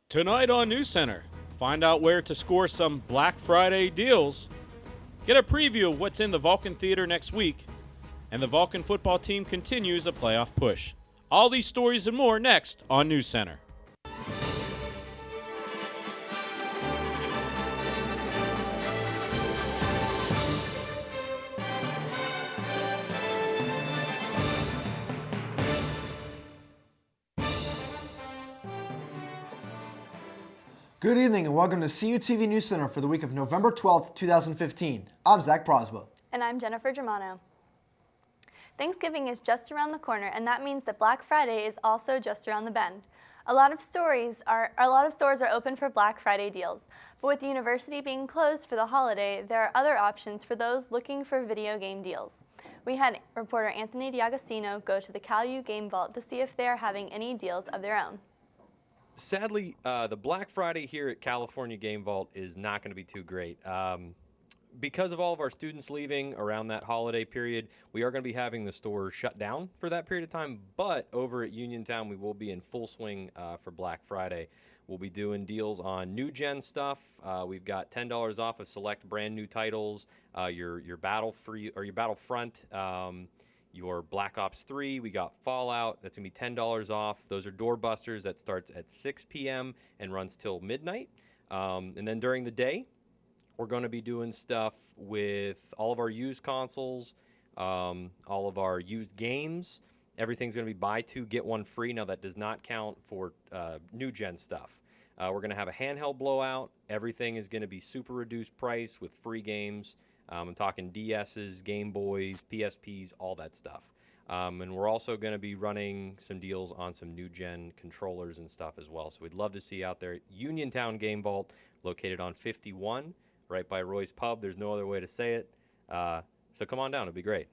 Tonight on Newscenter, find out where to score some Black Friday deals, get a preview of what's in the Vulcan Theater next week, and the Vulcan football team continues a playoff push. All these stories and more next on Newscenter. Good evening and welcome to Cutv Newscenter for the week of November 12th, 2015. I'm Zach Prosbo. And I'm Jennifer Germano. Thanksgiving is just around the corner, and that means that Black Friday is also just around the bend. A lot of stores are open for Black Friday deals, but with the university being closed for the holiday, there are other options for those looking for video game deals. We had reporter Anthony D'Agostino go to the CalU Game Vault to see if they are having any deals of their own. Sadly, the Black Friday here at California Game Vault is not going to be too great. Because of all of our students leaving around that holiday period, we are going to be having the store shut down for that period of time. But over at Uniontown, we will be in full swing for Black Friday. We'll be doing deals on new gen stuff. We've got $10 off of select brand new titles. Your Battlefront. Your Black Ops 3, we got Fallout, that's going to be $10 off. Those are doorbusters that starts at 6 p.m. and runs till midnight. And then during the day, we're going to be doing stuff with all of our used consoles, all of our used games. Everything's going to be buy two, get one free. Now, that does not count for new gen stuff. We're going to have a handheld blowout. Everything is going to be super reduced price with free games. I'm talking DSs, Game Boys, PSPs, all that stuff. And we're also going to be running some deals on some new-gen controllers and stuff as well. So we'd love to see you out there. Uniontown Game Vault, located on 51, right by Roy's Pub. There's no other way to say it. So come on down. It'll be great.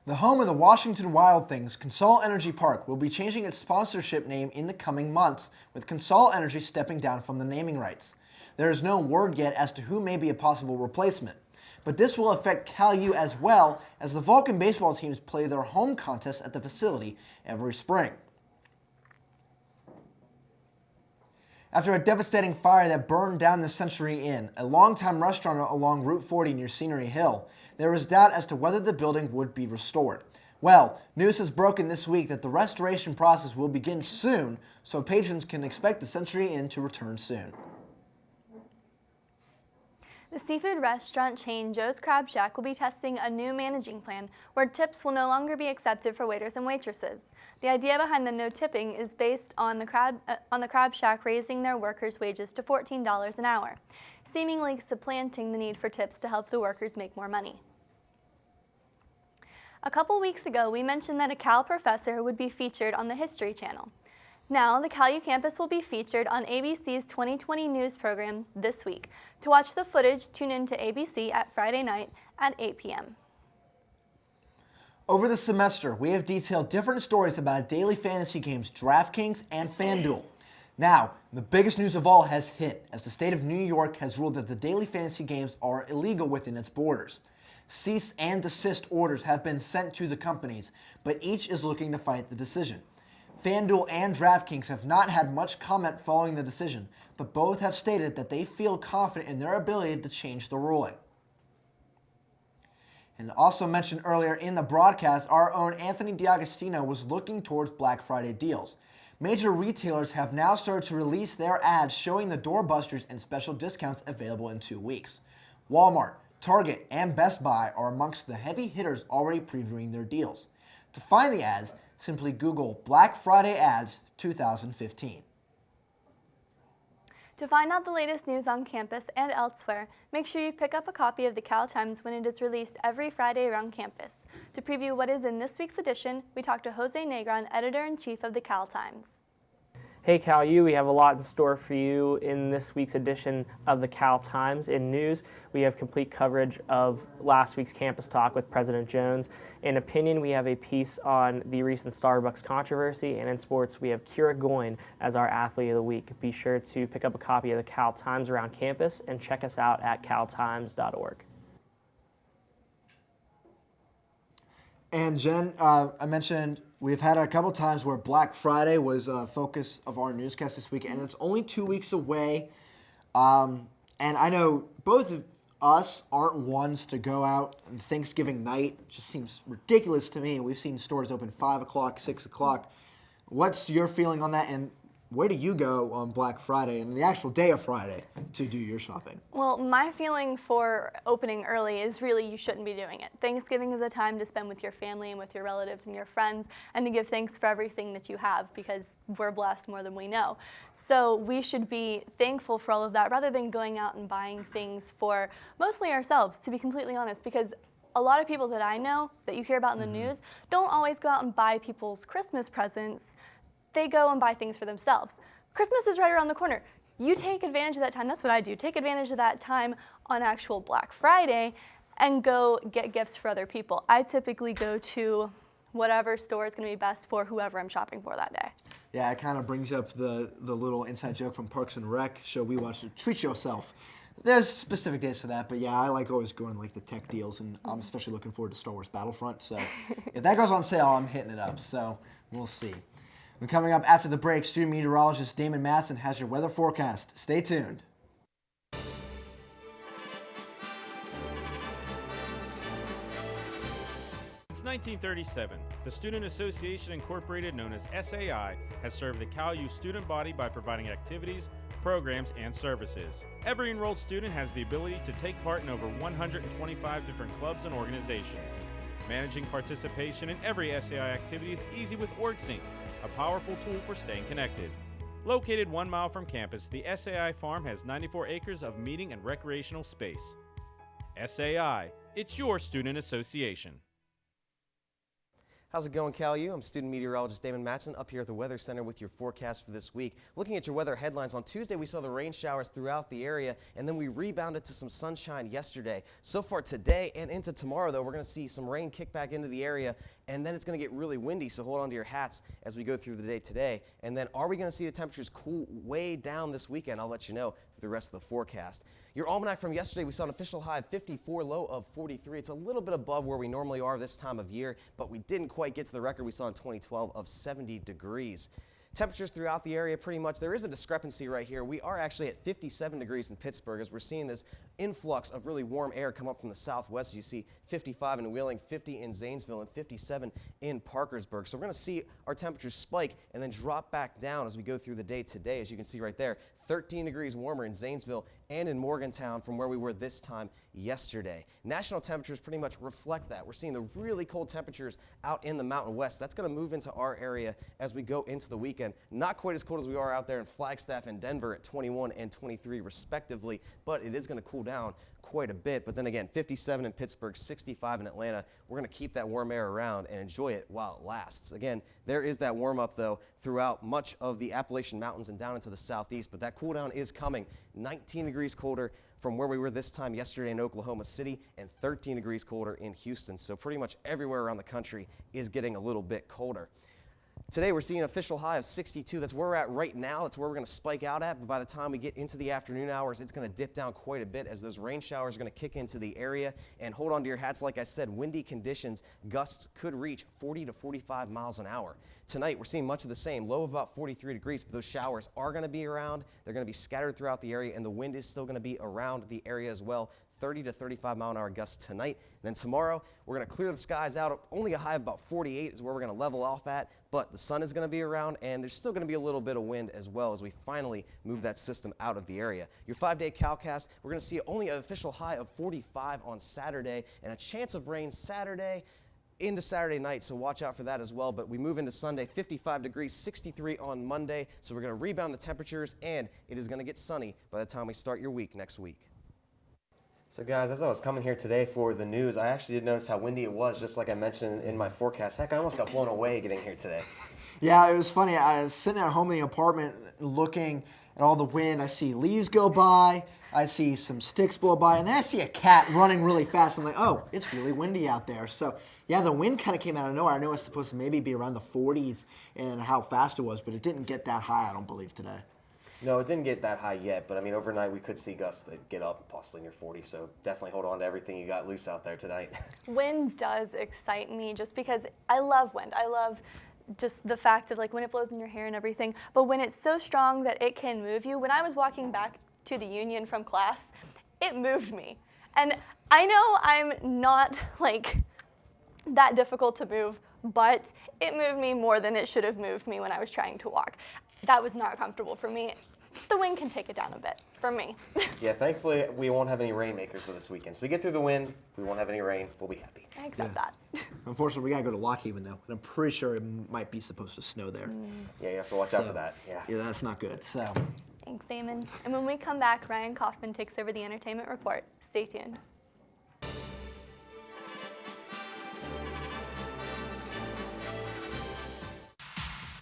The home of the Washington Wild Things, Consol Energy Park, will be changing its sponsorship name in the coming months, with Consol Energy stepping down from the naming rights. There is no word yet as to who may be a possible replacement. But this will affect CalU as well, as the Vulcan baseball teams play their home contest at the facility every spring. After a devastating fire that burned down the Century Inn, a longtime restaurant along Route 40 near Scenery Hill, there was doubt as to whether the building would be restored. Well, news has broken this week that the restoration process will begin soon, so patrons can expect the Century Inn to return soon. The seafood restaurant chain Joe's Crab Shack will be testing a new managing plan where tips will no longer be accepted for waiters and waitresses. The idea behind the no tipping is based on the Crab Shack raising their workers' wages to $14 an hour, seemingly supplanting the need for tips to help the workers make more money. A couple weeks ago, we mentioned that a Cal professor would be featured on the History Channel. Now, the CalU campus will be featured on ABC's 2020 news program this week. To watch the footage, tune in to ABC at Friday night at 8 p.m. Over the semester, we have detailed different stories about daily fantasy games DraftKings and FanDuel. Now, the biggest news of all has hit, as the state of New York has ruled that the daily fantasy games are illegal within its borders. Cease and desist orders have been sent to the companies, but each is looking to fight the decision. FanDuel and DraftKings have not had much comment following the decision, but both have stated that they feel confident in their ability to change the ruling. And also mentioned earlier in the broadcast, our own Anthony D'Agostino was looking towards Black Friday deals. Major retailers have now started to release their ads showing the doorbusters and special discounts available in 2 weeks. Walmart, Target, and Best Buy are amongst the heavy hitters already previewing their deals. To find the ads, simply Google Black Friday Ads 2015. To find out the latest news on campus and elsewhere, make sure you pick up a copy of the Cal Times when it is released every Friday around campus. To preview what is in this week's edition, we talked to Jose Negron, editor-in-chief of the Cal Times. Hey CalU, we have a lot in store for you in this week's edition of the Cal Times. In news, we have complete coverage of last week's campus talk with President Jones. In opinion, we have a piece on the recent Starbucks controversy. And in sports, we have Kira Goyne as our Athlete of the Week. Be sure to pick up a copy of the Cal Times around campus and check us out at caltimes.org. And Jen, I mentioned we've had a couple times where Black Friday was a focus of our newscast this week, and it's only 2 weeks away. And I know both of us aren't ones to go out on Thanksgiving night. It just seems ridiculous to me. We've seen stores open 5 o'clock, 6 o'clock. What's your feeling on that? And where do you go on Black Friday and the actual day of Friday to do your shopping? Well, my feeling for opening early is really you shouldn't be doing it. Thanksgiving is a time to spend with your family and with your relatives and your friends and to give thanks for everything that you have because we're blessed more than we know. So we should be thankful for all of that rather than going out and buying things for mostly ourselves, to be completely honest, because a lot of people that I know that you hear about in the news don't always go out and buy people's Christmas presents. They go and buy things for themselves. Christmas is right around the corner. You take advantage of that time. That's what I do. Take advantage of that time on actual Black Friday and go get gifts for other people. I typically go to whatever store is going to be best for whoever I'm shopping for that day. Yeah, it kind of brings up the little inside joke from Parks and Rec show we watched, Treat Yourself. There's specific days for that, but yeah, I like always going like the tech deals, and I'm especially looking forward to Star Wars Battlefront. So if that goes on sale, I'm hitting it up. So we'll see. And coming up after the break, student meteorologist Damon Matson has your weather forecast. Stay tuned. Since 1937, the Student Association Incorporated, known as SAI, has served the CalU student body by providing activities, programs, and services. Every enrolled student has the ability to take part in over 125 different clubs and organizations. Managing participation in every SAI activity is easy with OrgSync, a powerful tool for staying connected. Located 1 mile from campus, the SAI farm has 94 acres of meeting and recreational space. SAI, it's your student association. How's it going, CalU? I'm student meteorologist Damon Matson up here at the Weather Center with your forecast for this week. Looking at your weather headlines, on Tuesday we saw the rain showers throughout the area, and then we rebounded to some sunshine yesterday. So far today and into tomorrow, though, we're going to see some rain kick back into the area, and then it's going to get really windy, so hold on to your hats as we go through the day today. And then are we going to see the temperatures cool way down this weekend? I'll let you know through the rest of the forecast. Your almanac from yesterday, we saw an official high of 54, low of 43. It's a little bit above where we normally are this time of year, but we didn't quite get to the record we saw in 2012 of 70 degrees. Temperatures throughout the area pretty much, there is a discrepancy right here. We are actually at 57 degrees in Pittsburgh as we're seeing this influx of really warm air come up from the southwest. You see 55 in Wheeling, 50 in Zanesville, and 57 in Parkersburg. So we're going to see our temperatures spike and then drop back down as we go through the day today. As you can see right there, 13 degrees warmer in Zanesville and in Morgantown from where we were this time yesterday. National temperatures pretty much reflect that. We're seeing the really cold temperatures out in the Mountain West. That's going to move into our area as we go into the weekend. Not quite as cold as we are out there in Flagstaff and Denver at 21 and 23 respectively, but it is going to cool down quite a bit. But then again, 57 in Pittsburgh, 65 in Atlanta. We're going to keep that warm air around and enjoy it while it lasts. Again, there is that warm up though throughout much of the Appalachian Mountains and down into the southeast, but that cool down is coming. 19 degrees colder from where we were this time yesterday in Oklahoma City and 13 degrees colder in Houston. So pretty much everywhere around the country is getting a little bit colder. Today we're seeing an official high of 62. That's where we're at right now. That's where we're going to spike out at. But by the time we get into the afternoon hours, it's going to dip down quite a bit as those rain showers are going to kick into the area. And hold on to your hats. Like I said, windy conditions. Gusts could reach 40 to 45 miles an hour. Tonight we're seeing much of the same. Low of about 43 degrees. But those showers are going to be around. They're going to be scattered throughout the area. And the wind is still going to be around the area as well. 30 to 35 mile an hour gusts tonight. And then tomorrow, we're going to clear the skies out. Only a high of about 48 is where we're going to level off at, but the sun is going to be around, and there's still going to be a little bit of wind as well as we finally move that system out of the area. Your 5-day CalCast, we're going to see only an official high of 45 on Saturday, and a chance of rain Saturday into Saturday night, so watch out for that as well. But we move into Sunday, 55 degrees, 63 on Monday, so we're going to rebound the temperatures, and it is going to get sunny by the time we start your week next week. So guys, as I was coming here today for the news, I actually did notice how windy it was, just like I mentioned in my forecast. Heck, I almost got blown away getting here today. Yeah, it was funny. I was sitting at home in the apartment looking at all the wind. I see leaves go by. I see some sticks blow by. And then I see a cat running really fast. I'm like, oh, it's really windy out there. So, yeah, the wind kind of came out of nowhere. I know it's supposed to maybe be around the 40s and how fast it was, but it didn't get that high, I don't believe, today. No, it didn't get that high yet, but I mean, overnight we could see gusts that get up possibly near 40, so definitely hold on to everything you got loose out there tonight. Wind does excite me just because I love wind. I love just the fact of like when it blows in your hair and everything, but when it's so strong that it can move you. When I was walking back to the Union from class, it moved me. And I know I'm not like that difficult to move, but it moved me more than it should have moved me when I was trying to walk. That was not comfortable for me. The wind can take it down a bit for me. Yeah, thankfully we won't have any rainmakers for this weekend. So we get through the wind, we won't have any rain, we'll be happy. I accept that. Unfortunately, we gotta go to Lockhaven though, and I'm pretty sure it might be supposed to snow there. Yeah, you have to watch out for that. Yeah. Yeah, that's not good. So. Thanks, Damon. And when we come back, Ryan Kaufman takes over the entertainment report. Stay tuned.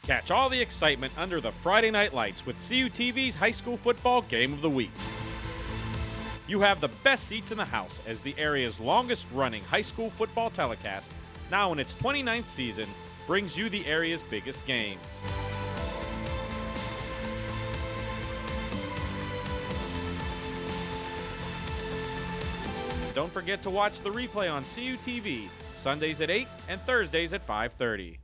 Catch all the excitement under the Friday night lights with CUTV's high school football game of the week. You have the best seats in the house as the area's longest running high school football telecast, now in its 29th season, brings you the area's biggest games. Don't forget to watch the replay on CUTV, Sundays at 8 and Thursdays at 5:30.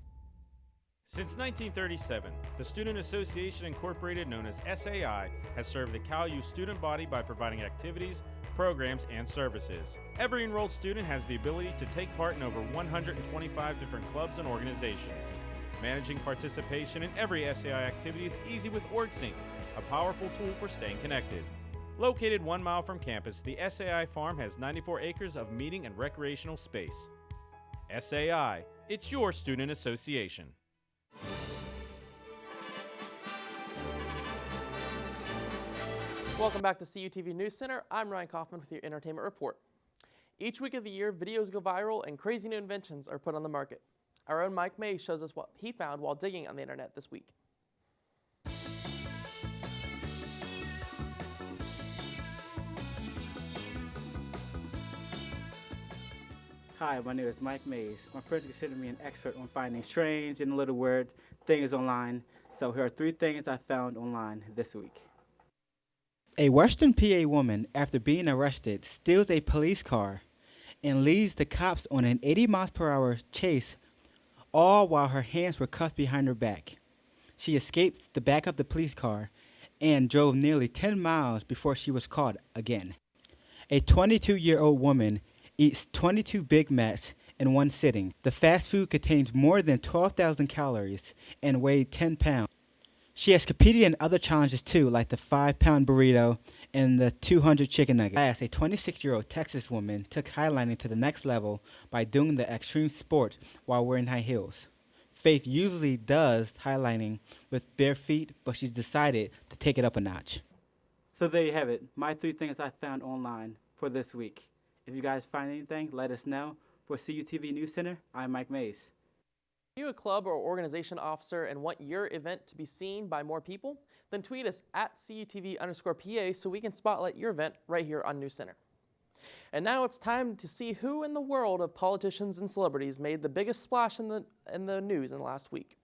Since 1937, the Student Association Incorporated, known as SAI, has served the CalU student body by providing activities, programs, and services. Every enrolled student has the ability to take part in over 125 different clubs and organizations. Managing participation in every SAI activity is easy with OrgSync, a powerful tool for staying connected. Located 1 mile from campus, the SAI Farm has 94 acres of meeting and recreational space. SAI, it's your student association. Welcome back to CUTV News Center. I'm Ryan Kaufman with your entertainment report. Each week of the year, videos go viral and crazy new inventions are put on the market. Our own Mike May shows us what he found while digging on the internet this week. Hi, my name is Mike Mays. My friends consider me an expert on finding strange and little weird things online. So here are 3 things I found online this week. A Western PA woman, after being arrested, steals a police car and leads the cops on an 80 miles per hour chase, all while her hands were cuffed behind her back. She escaped the back of the police car and drove nearly 10 miles before she was caught again. A 22-year-old woman eats 22 Big Macs in one sitting. The fast food contains more than 12,000 calories and weighed 10 pounds. She has competed in other challenges too, like the 5-pound burrito and the 200 chicken nuggets. Last, a 26-year-old Texas woman took highlining to the next level by doing the extreme sport while wearing high heels. Faith usually does highlining with bare feet, but she's decided to take it up a notch. So there you have it, my 3 things I found online for this week. If you guys find anything, let us know. For CUTV News Center, I'm Mike Mays. Are you a club or organization officer and want your event to be seen by more people? Then tweet us at CUTV_PA so we can spotlight your event right here on News Center. And now it's time to see who in the world of politicians and celebrities made the biggest splash in the news in the last week.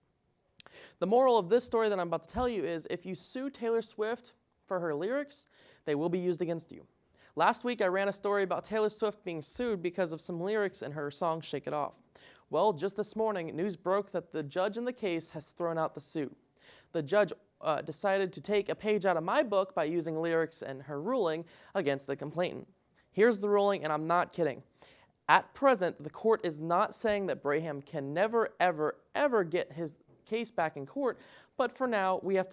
The moral of this story that I'm about to tell you is if you sue Taylor Swift for her lyrics, they will be used against you. Last week I ran a story about Taylor Swift being sued because of some lyrics in her song Shake It Off. Well, just this morning, news broke that the judge in the case has thrown out the suit. The judge decided to take a page out of my book by using lyrics in her ruling against the complainant. Here's the ruling, and I'm not kidding. At present, the court is not saying that Braham can never, ever, ever get his case back in court, but for now, we have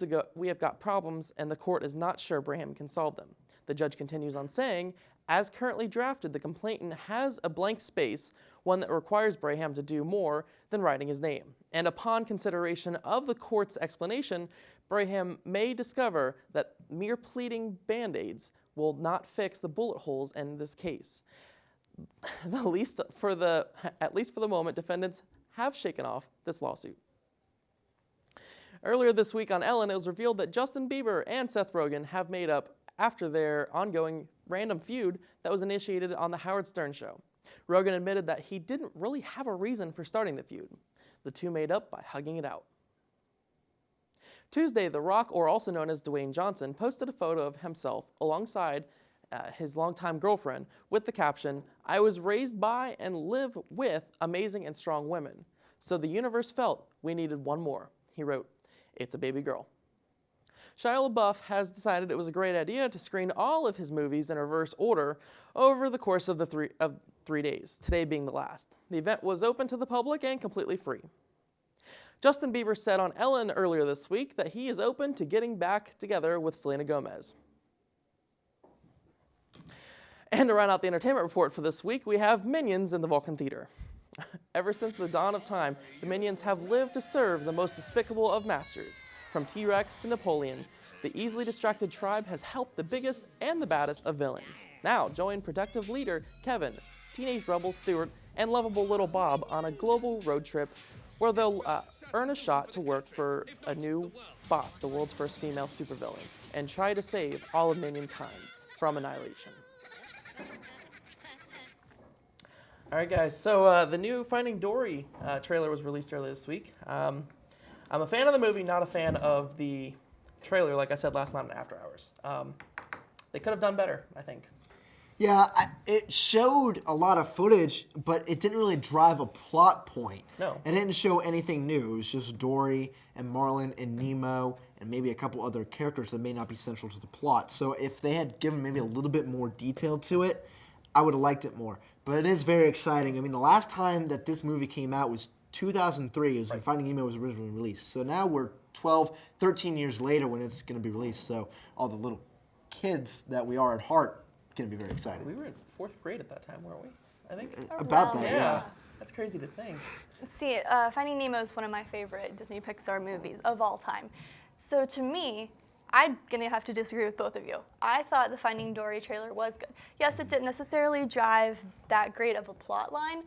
got problems, and the court is not sure Braham can solve them. The judge continues on saying, as currently drafted, the complainant has a blank space, one that requires Braham to do more than writing his name. And upon consideration of the court's explanation, Braham may discover that mere pleading band-aids will not fix the bullet holes in this case. At least for the moment, defendants have shaken off this lawsuit. Earlier this week on Ellen, it was revealed that Justin Bieber and Seth Rogen have made up after their ongoing random feud that was initiated on the Howard Stern show. Rogen admitted that he didn't really have a reason for starting the feud. The two made up by hugging it out. Tuesday, The Rock, or also known as Dwayne Johnson, posted a photo of himself alongside his longtime girlfriend with the caption, "I was raised by and live with amazing and strong women. So the universe felt we needed one more." He wrote, "It's a baby girl." Shia LaBeouf has decided it was a great idea to screen all of his movies in reverse order over the course of 3 days, today being the last. The event was open to the public and completely free. Justin Bieber said on Ellen earlier this week that he is open to getting back together with Selena Gomez. And to round out the entertainment report for this week, we have Minions in the Vulcan Theater. Ever since the dawn of time, the Minions have lived to serve the most despicable of masters. From T-Rex to Napoleon, the easily distracted tribe has helped the biggest and the baddest of villains. Now join protective leader Kevin, teenage rebel Stuart, and lovable little Bob on a global road trip where they'll earn a shot to work for a new boss, the world's first female supervillain, and try to save all of Minion kind from annihilation. All right, guys, so the new Finding Dory trailer was released earlier this week. I'm a fan of the movie, not a fan of the trailer, like I said last night on After Hours. They could have done better, I think. Yeah, it showed a lot of footage, but it didn't really drive a plot point. No. It didn't show anything new. It was just Dory and Marlin and Nemo and maybe a couple other characters that may not be central to the plot. So if they had given maybe a little bit more detail to it, I would have liked it more. But it is very exciting. I mean, the last time that this movie came out was 2003. It was when Finding Nemo was originally released. So now we're 12, 13 years later when it's going to be released. So all the little kids that we are at heart going to be very excited. We were in 4th grade at that time, weren't we? I think. About that, yeah. That's crazy to think. See, Finding Nemo is one of my favorite Disney Pixar movies of all time. So to me, I'm going to have to disagree with both of you. I thought the Finding Dory trailer was good. Yes, it didn't necessarily drive that great of a plot line,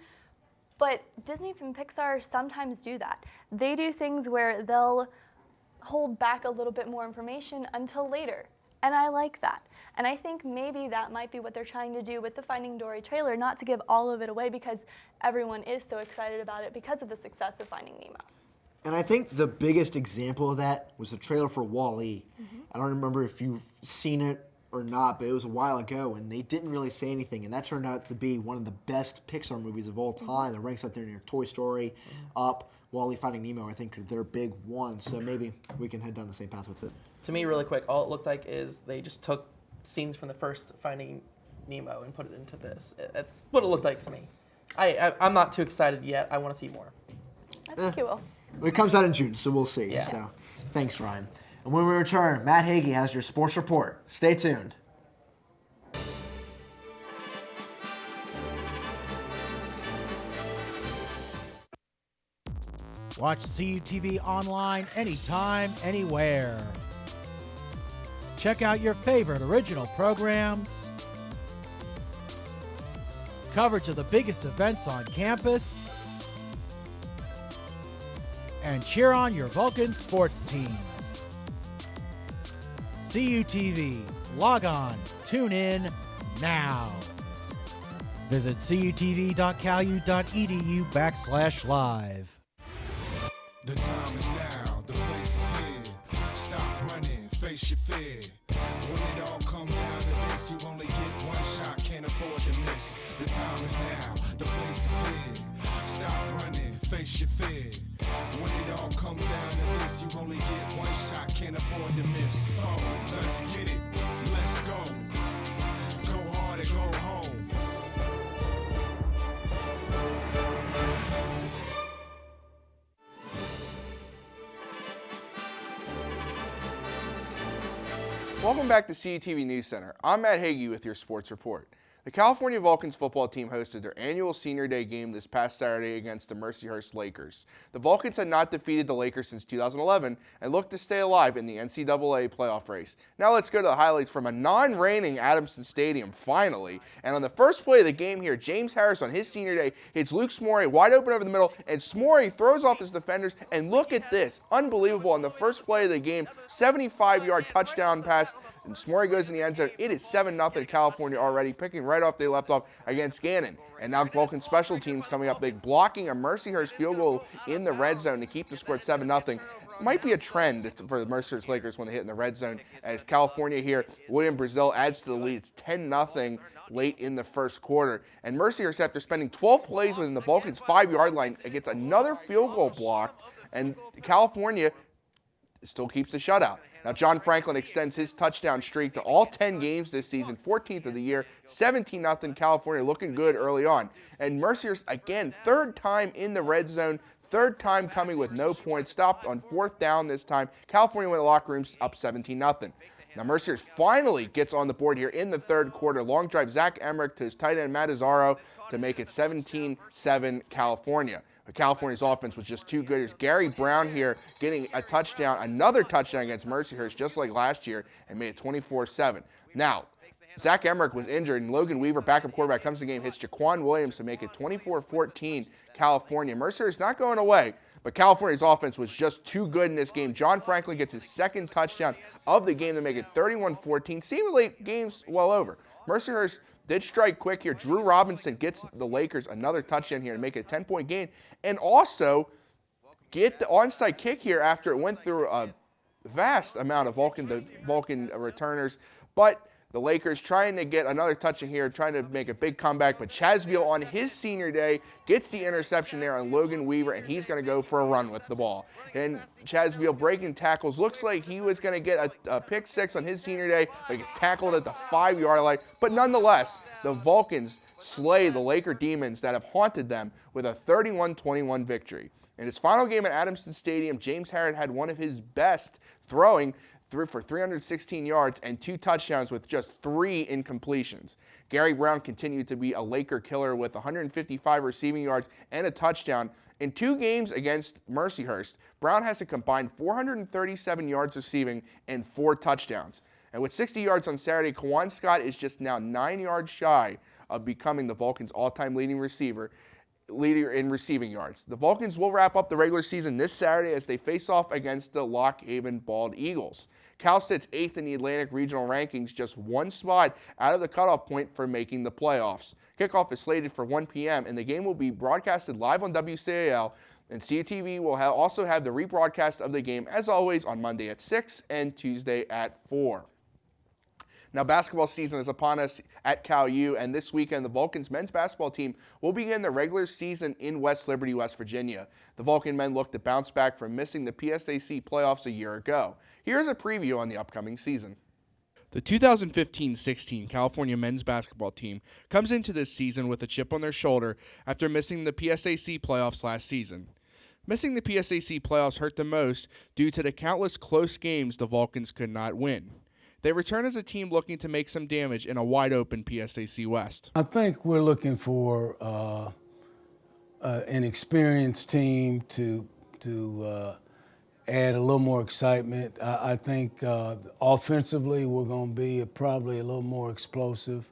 but Disney and Pixar sometimes do that. They do things where they'll hold back a little bit more information until later, and I like that. And I think maybe that might be what they're trying to do with the Finding Dory trailer, not to give all of it away because everyone is so excited about it because of the success of Finding Nemo. And I think the biggest example of that was the trailer for Wall-E. I don't remember if you've seen it or not, but it was a while ago, and they didn't really say anything, and that turned out to be one of the best Pixar movies of all time. It ranks up there near Toy Story, Up, Wall-E, Finding Nemo. I think they're big ones, so maybe we can head down the same path with it. To me, really quick, all it looked like is they just took scenes from the first Finding Nemo and put it into this. It's what it looked like to me. I'm not too excited yet. I want to see more. I think you will. It comes out in June, so we'll see. Yeah. So, thanks, Ryan. And when we return, Matt Hagee has your sports report. Stay tuned. Watch CUTV online anytime, anywhere. Check out your favorite original programs, coverage of the biggest events on campus, and cheer on your Vulcan sports teams. CUTV. Log on. Tune in now. Visit cutv.calu.edu/live. The time is now, the place is here. Stop running, face your fear. When it all comes down to this, you only get one shot, can't afford to miss. The time is now, the place is here. Stop running, face your fear. When it all comes down to this, you only get one shot, can't afford to miss. So, let's get it, let's go. Go hard or go home. Welcome back to CUTV News Center. I'm Matt Hagee with your sports report. The California Vulcans football team hosted their annual Senior Day game this past Saturday against the Mercyhurst Lakers. The Vulcans had not defeated the Lakers since 2011 and look to stay alive in the NCAA playoff race. Now let's go to the highlights from a non-raining Adamson Stadium, finally. And on the first play of the game here, James Harris on his Senior Day hits Luke Smorey wide open over the middle, and Smorey throws off his defenders, and look at this. Unbelievable. On the first play of the game, 75-yard touchdown pass, and Smorey goes in the end zone. It is 7-0 California already, picking right off they left off against Gannon. And now Vulcan special teams coming up big, blocking a Mercyhurst field goal in the red zone to keep the score at 7-0. might be a trend for the Mercyhurst Lakers when they hit in the red zone. As California here, William Brazil adds to the lead. It's 10-0 late in the first quarter. And Mercyhurst, after spending 12 plays within the Vulcans' 5-yard line, gets another field goal blocked, and California still keeps the shutout. Now, John Franklin extends his touchdown streak to all 10 games this season, 14th of the year, 17-0 California, looking good early on. And Mercyhurst, again, third time in the red zone, third time coming with no points, stopped on 4th down this time. California went to the locker rooms up 17-0. Now, Mercyhurst finally gets on the board here in the third quarter. Long drive, Zach Emmerich to his tight end, Matt Azzaro, to make it 17-7 California. But California's offense was just too good. Here's Gary Brown here getting a touchdown, another touchdown against Mercyhurst, just like last year, and made it 24-7. Now, Zach Emmerich was injured, and Logan Weaver, backup quarterback, comes to the game, hits Jaquan Williams to make it 24-14 California. Mercyhurst not going away, but California's offense was just too good in this game. John Franklin gets his second touchdown of the game to make it 31-14. Seemingly, game's well over. Mercyhurst did strike quick here. Drew Robinson gets the Lakers another touchdown here and make it a 10-point game, and also get the onside kick here after it went through a vast amount of Vulcan returners. But the Lakers trying to get another touchdown here, trying to make a big comeback, but Chazville on his senior day gets the interception there on Logan Weaver, and he's going to go for a run with the ball. And Chazville breaking tackles. Looks like he was going to get a pick six on his senior day, but gets tackled at the 5-yard line. But nonetheless, the Vulcans slay the Laker Demons that have haunted them with a 31-21 victory. In his final game at Adamson Stadium, James Harrod had one of his best, throwing for 316 yards and 2 touchdowns with just 3 incompletions. Gary Brown continued to be a Laker killer with 155 receiving yards and a touchdown. In 2 games against Mercyhurst, Brown has a combined 437 yards receiving and 4 touchdowns. And with 60 yards on Saturday, Kawan Scott is just now 9 yards shy of becoming the Vulcans' all-time leader in receiving yards. The Vulcans will wrap up the regular season this Saturday as they face off against the Lock Haven Bald Eagles. Cal sits 8th in the Atlantic Regional rankings, just 1 spot out of the cutoff point for making the playoffs. Kickoff is slated for 1 p.m., and the game will be broadcasted live on WCAL, and CTV will also have the rebroadcast of the game, as always, on Monday at 6 and Tuesday at 4. Now, basketball season is upon us at Cal U, and this weekend the Vulcans men's basketball team will begin the regular season in West Liberty, West Virginia. The Vulcan men look to bounce back from missing the PSAC playoffs a year ago. Here's a preview on the upcoming season. The 2015-16 California men's basketball team comes into this season with a chip on their shoulder after missing the PSAC playoffs last season. Missing the PSAC playoffs hurt the most due to the countless close games the Vulcans could not win. They return as a team looking to make some damage in a wide-open PSAC West. I think we're looking for an experienced team to add a little more excitement. I think offensively we're going to be probably a little more explosive.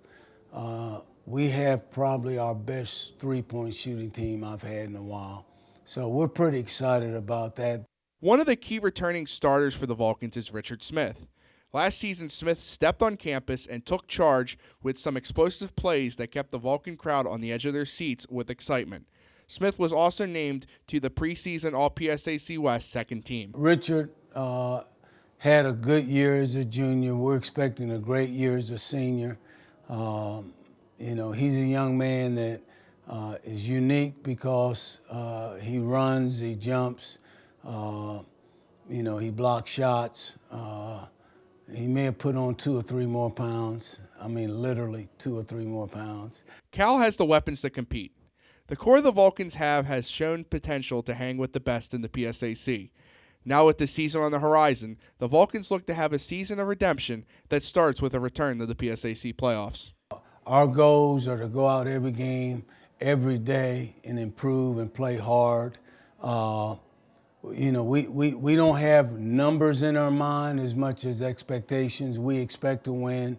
We have probably our best three-point shooting team I've had in a while. So we're pretty excited about that. One of the key returning starters for the Vulcans is Richard Smith. Last season, Smith stepped on campus and took charge with some explosive plays that kept the Vulcan crowd on the edge of their seats with excitement. Smith was also named to the preseason All-PSAC West second team. Richard had a good year as a junior. We're expecting a great year as a senior. He's a young man that is unique because he runs, he jumps, he blocks shots. He may have put on 2 or 3 more pounds. I mean, literally 2 or 3 more pounds. Cal has the weapons to compete. The core the Vulcans have has shown potential to hang with the best in the PSAC. Now with the season on the horizon, the Vulcans look to have a season of redemption that starts with a return to the PSAC playoffs. Our goals are to go out every game, every day, and improve and play hard. We don't have numbers in our mind as much as expectations. We expect to win.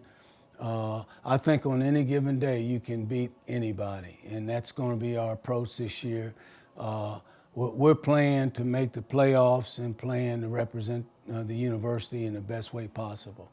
I think on any given day you can beat anybody, and that's going to be our approach this year. We're playing to make the playoffs and playing to represent the university in the best way possible.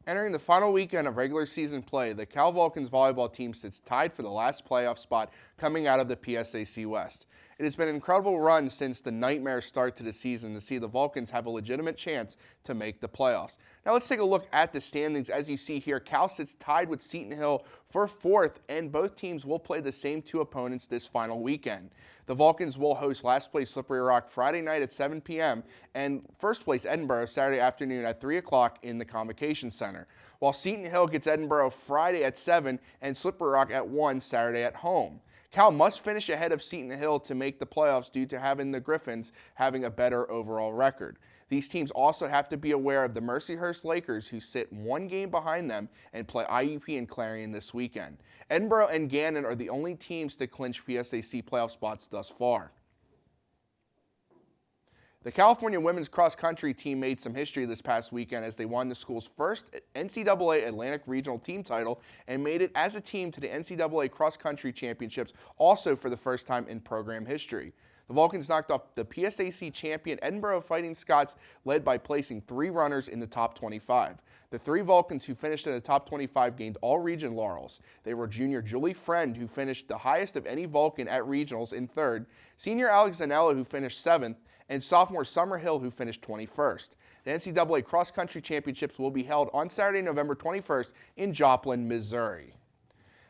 Entering the final weekend of regular season play, the Cal Vulcans volleyball team sits tied for the last playoff spot coming out of the PSAC West. It has been an incredible run since the nightmare start to the season to see the Vulcans have a legitimate chance to make the playoffs. Now let's take a look at the standings. As you see here, Cal sits tied with Seton Hill for 4th, and both teams will play the same 2 opponents this final weekend. The Vulcans will host last place Slippery Rock Friday night at 7 p.m. and first place Edinburgh Saturday afternoon at 3 o'clock in the Convocation Center, while Seton Hill gets Edinburgh Friday at 7 and Slippery Rock at 1 Saturday at home. Cal must finish ahead of Seton Hill to make the playoffs due to having the Griffins having a better overall record. These teams also have to be aware of the Mercyhurst Lakers, who sit 1 game behind them and play IUP and Clarion this weekend. Edinburgh and Gannon are the only teams to clinch PSAC playoff spots thus far. The California women's cross-country team made some history this past weekend as they won the school's first NCAA Atlantic Regional team title and made it as a team to the NCAA cross-country championships, also for the first time in program history. The Vulcans knocked off the PSAC champion Edinburgh Fighting Scots, led by placing 3 runners in the top 25. The 3 Vulcans who finished in the top 25 gained all-region laurels. They were junior Julie Friend, who finished the highest of any Vulcan at regionals in 3rd, senior Alex Zanella, who finished 7th, and sophomore Summer Hill, who finished 21st. The NCAA cross-country championships will be held on Saturday, November 21st in Joplin, Missouri.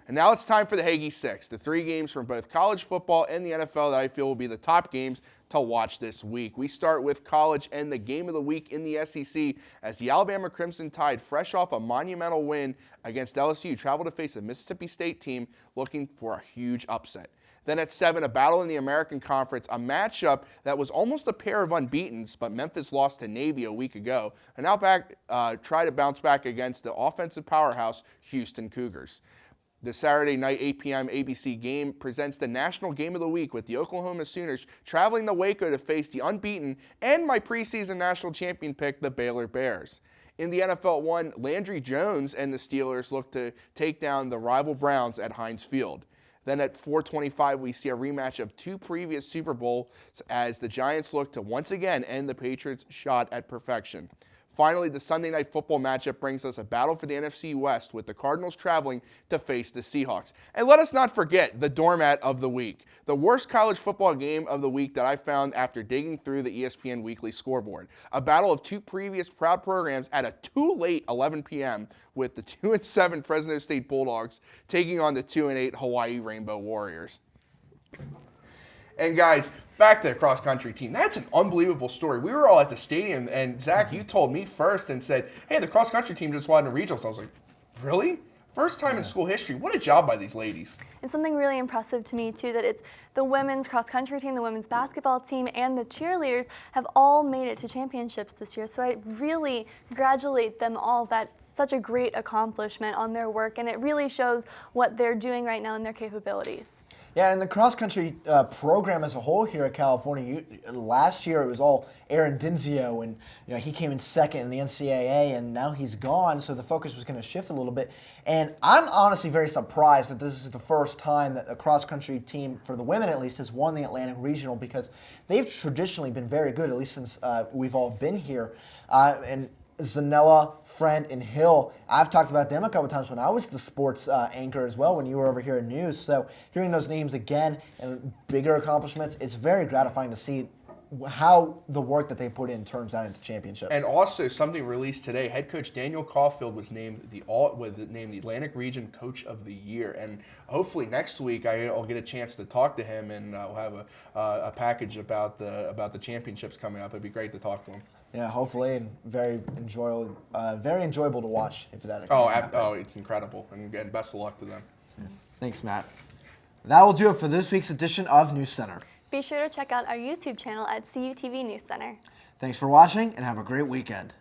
And now it's time for the Hagee 6, the 3 games from both college football and the NFL that I feel will be the top games to watch this week. We start with college and the game of the week in the SEC as the Alabama Crimson Tide, fresh off a monumental win against LSU, travel to face a Mississippi State team looking for a huge upset. Then at 7, a battle in the American Conference, a matchup that was almost a pair of unbeatens, but Memphis lost to Navy a week ago, and now try to bounce back against the offensive powerhouse Houston Cougars. The Saturday night 8 p.m. ABC game presents the national game of the week with the Oklahoma Sooners traveling to Waco to face the unbeaten and my preseason national champion pick, the Baylor Bears. In the NFL 1, Landry Jones and the Steelers look to take down the rival Browns at Heinz Field. Then at 4:25, we see a rematch of 2 previous Super Bowls as the Giants look to once again end the Patriots' shot at perfection. Finally, the Sunday night football matchup brings us a battle for the NFC West with the Cardinals traveling to face the Seahawks. And let us not forget the doormat of the week, the worst college football game of the week that I found after digging through the ESPN Weekly Scoreboard. A battle of 2 previous proud programs at a too late 11 p.m. with the 2-7 Fresno State Bulldogs taking on the 2-8 Hawaii Rainbow Warriors. And guys, back to the cross-country team. That's an unbelievable story. We were all at the stadium, and Zach, you told me first and said, hey, the cross-country team just won the regionals. I was like, really? First time in school history. What a job by these ladies. It's something really impressive to me, too, that it's the women's cross-country team, the women's basketball team, and the cheerleaders have all made it to championships this year. So I really congratulate them all. That's such a great accomplishment on their work, and it really shows what they're doing right now and their capabilities. Yeah, and the cross-country program as a whole here at California, last year it was all Aaron Dinzio, and he came in second in the NCAA, and now he's gone, so the focus was going to shift a little bit. And I'm honestly very surprised that this is the first time that a cross-country team, for the women at least, has won the Atlantic Regional, because they've traditionally been very good, at least since we've all been here. And Zanella, Friend, and Hill, I've talked about them a couple times when I was the sports anchor as well when you were over here in news. So hearing those names again and bigger accomplishments, it's very gratifying to see how the work that they put in turns out into championships. And also something released today, head coach Daniel Caulfield was named the Atlantic Region Coach of the Year, and hopefully next week I'll get a chance to talk to him, and we'll have a package about the championships coming up. It'd be great to talk to him. Yeah, hopefully, and very enjoyable to watch if that. It's incredible, and again, best of luck to them. Thanks, Matt. That will do it for this week's edition of News Center. Be sure to check out our YouTube channel at CUTV News Center. Thanks for watching, and have a great weekend.